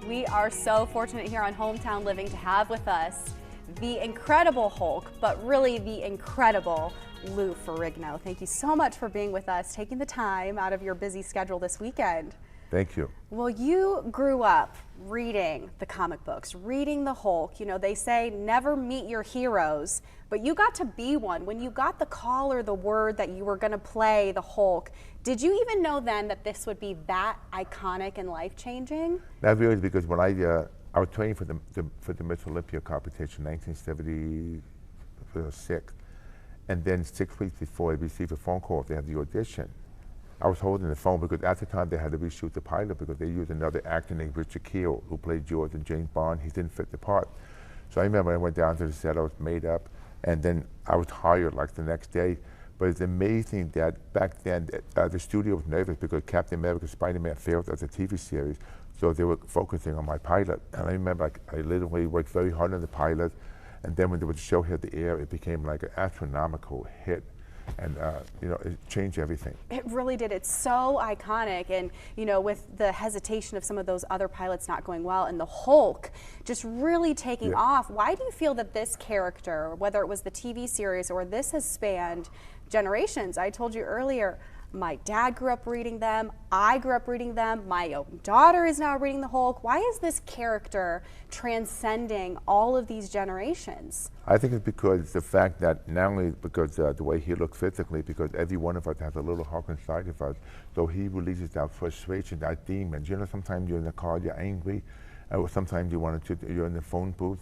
We are so fortunate here on Hometown Living to have with us the incredible Hulk, but really the incredible Lou Ferrigno. Thank you so much for being with us, taking the time out of your busy schedule this weekend. Thank you. Well, you grew up reading the comic books, reading the Hulk. You know, they say never meet your heroes, but you got to be one. When you got the call or the word that you were going to play the Hulk, did you even know then that this would be that iconic and life-changing? Not really, because when I was training for the Miss Olympia competition in 1976, and then 6 weeks before I received a phone call, they had the audition. I was holding the phone because at the time they had to reshoot the pilot because they used another actor named Richard Keel who played George in James Bond. He didn't fit the part. So I remember I went down to the set, I was made up, and then I was hired like the next day. But it's amazing that back then the studio was nervous because Captain America Spider-Man failed as a TV series, so they were focusing on my pilot. And I remember I literally worked very hard on the pilot, and then when the show hit the air, it became like an astronomical hit. And you know, it changed everything. It really did. It's so iconic, and you know, with the hesitation of some of those other pilots not going well, and the Hulk just really taking off. Why do you feel that this character, whether it was the TV series or this, has spanned generations? I told you earlier, my dad grew up reading them, I grew up reading them, my own daughter is now reading the Hulk. Why is this character transcending all of these generations? I think it's because the fact that not only because the way he looks physically, because every one of us has a little Hulk inside of us, so he releases that frustration, that demons. You know, sometimes you're in the car, you're angry, or sometimes you're in the phone booth.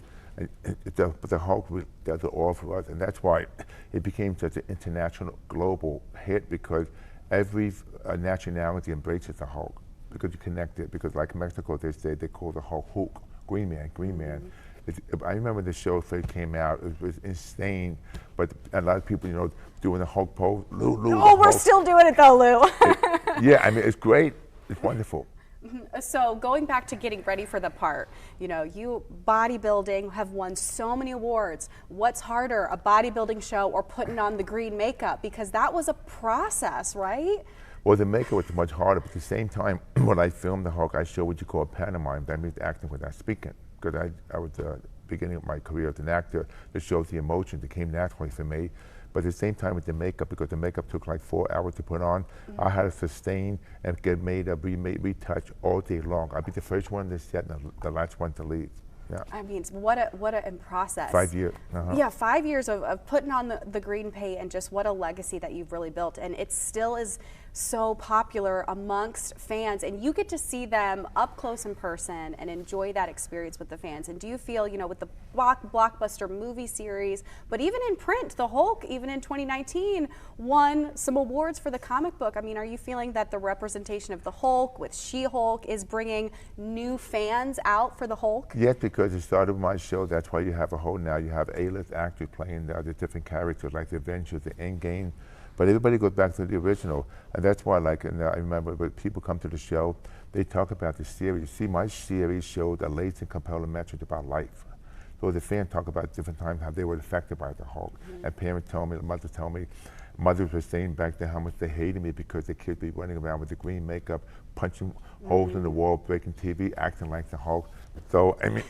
But the Hulk does it all for us, and that's why it became such an international, global hit, because every nationality embraces the Hulk because you connect it. Because like Mexico, they call the Hulk Green Man, Green Man. I remember the show first came out; it was insane. But a lot of people, you know, doing the Hulk pose. Lou, oh, we're still doing it though, Lou. Yeah, I mean, it's great. It's wonderful. So going back to getting ready for the part, you know, you bodybuilding have won so many awards. What's harder, a bodybuilding show or putting on the green makeup? Because that was a process, right? Well, the makeup was much harder, but at the same time, when I filmed the Hulk, I showed what you call a pantomime. That means acting without speaking. Because I was beginning of my career as an actor, that shows the emotion that came naturally for me. But at the same time with the makeup, because the makeup took like 4 hours to put on, I had to sustain and get made up, retouch all day long. I'd be the first one to set and the last one to leave. Yeah. I mean, what a process. 5 years. Yeah, 5 years of putting on the green paint, and just what a legacy that you've really built. And it still is so popular amongst fans, and you get to see them up close in person and enjoy that experience with the fans. And do you feel, you know, with the blockbuster movie series, but even in print, the Hulk, even in 2019, won some awards for the comic book. I mean, are you feeling that the representation of the Hulk with She-Hulk is bringing new fans out for the Hulk? Yes, because it started with my show. That's why you have a whole now. You have A-list actors playing the different characters, like the Avengers, the Endgame. But everybody goes back to the original, and that's why, like, I remember when people come to the show, they talk about the series. See, my series showed a late and compelling message about life. So the fans talk about different times how they were affected by the Hulk. And parents tell me, mothers were saying back then how much they hated me because their kids be running around with the green makeup, punching holes in the wall, breaking TV, acting like the Hulk. So, I mean,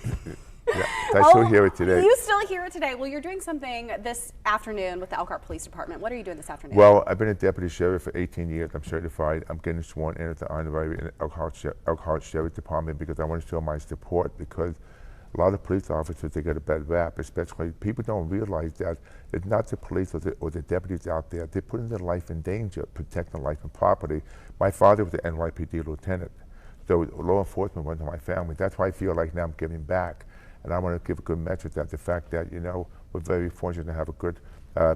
yeah, I still hear it today. You still hear it today. Well, you're doing something this afternoon with the Elkhart Police Department. What are you doing this afternoon? Well, I've been a deputy sheriff for 18 years. I'm certified. I'm getting sworn in at the honorary in Elkhart Sheriff Department because I want to show my support, because a lot of police officers, they get a bad rap, especially people don't realize that it's not the police or the deputies out there. They're putting their life in danger, protecting life and property. My father was an NYPD lieutenant, so law enforcement went to my family. That's why I feel like now I'm giving back. And I want to give a good message that the fact that, you know, we're very fortunate to have a good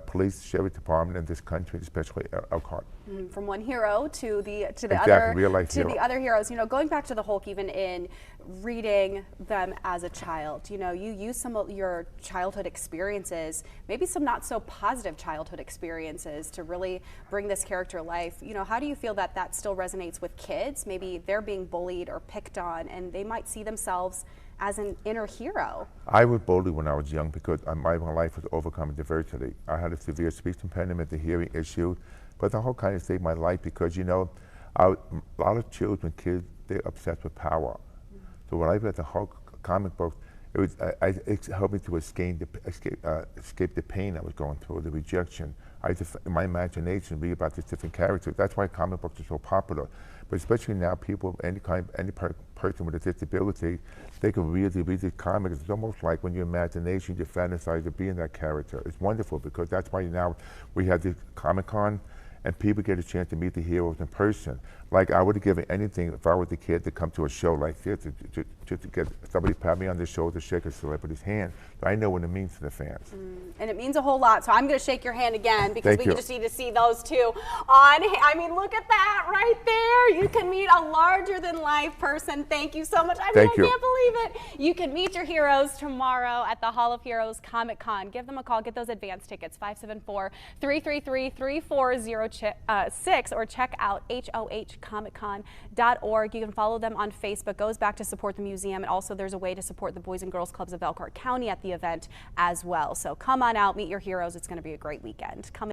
police sheriff department in this country, especially Elkhart. From one hero to the exactly, other, real life to hero. the other heroes. You know, going back to the Hulk, even in reading them as a child, you know, you use some of your childhood experiences, maybe some not so positive childhood experiences, to really bring this character to life. You know, how do you feel that that still resonates with kids? Maybe they're being bullied or picked on, and they might see themselves as an inner hero. I was bullied when I was young because my life was overcoming diversity. I had a severe speech impediment, the hearing issue, but the whole kind of saved my life because, you know, a lot of children, kids, they're obsessed with power. So when I read the Hulk comic book, it helped me to escape the pain I was going through, the rejection. In my imagination, read about these different characters. That's why comic books are so popular. But especially now, people, any person with a disability, they can really read these comics. It's almost like when your imagination, you fantasize of being that character. It's wonderful because that's why now we have the Comic-Con, and people get a chance to meet the heroes in person. Like, I would have given anything if I was a kid to come to a show like this, to get somebody pat me on the shoulder, shake a celebrity's hand. But I know what it means to the fans. And it means a whole lot. So I'm going to shake your hand again because Thank we you. just need to see those two on. I mean, look at that right there. You can meet a larger than life person. Thank you so much. I Thank you. can't believe it. You can meet your heroes tomorrow at the Hall of Heroes Comic-Con. Give them a call. Get those advance tickets, 574-333-3406, or check out hohcomiccon.org. You can follow them on Facebook. Goes back to support the museum, and also there's a way to support the Boys and Girls Clubs of Elkhart County at the event as well. So come on out, meet your heroes. It's going to be a great weekend. Come